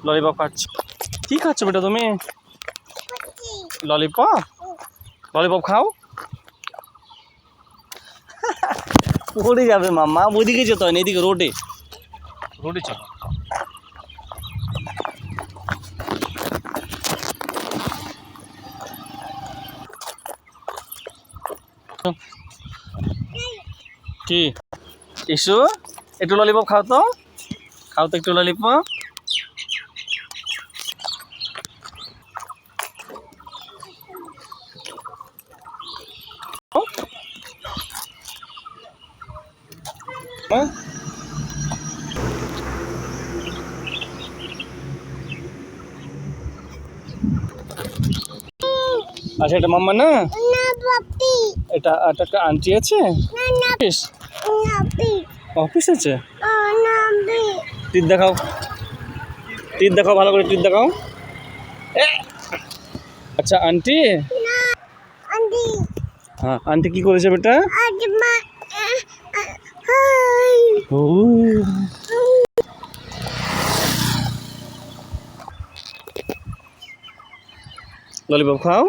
Lollipop খাচ্ছ? কি খাচ্ছ বেটা তুমি? ললিপপ? ললিপপ খাও? পড়ে যাবে মাম্মা, ওইদিকে যেতে হয় না, এদিকে রোডে রোডে চলো। কি ইসু, একটু ললিপপ খাও তো, খাও তো একটু ললিপপ। আচ্ছা, এটা মাম্মা না, এটা একটা আন্টি আছে, অফিস আছে। টিপ দেখাও, টিপ দেখাও, ভালো করে টিপ দেখাও। আচ্ছা আন্টি, হ্যাঁ আন্টি কি করেছে বেটা? ললিপপ খাও।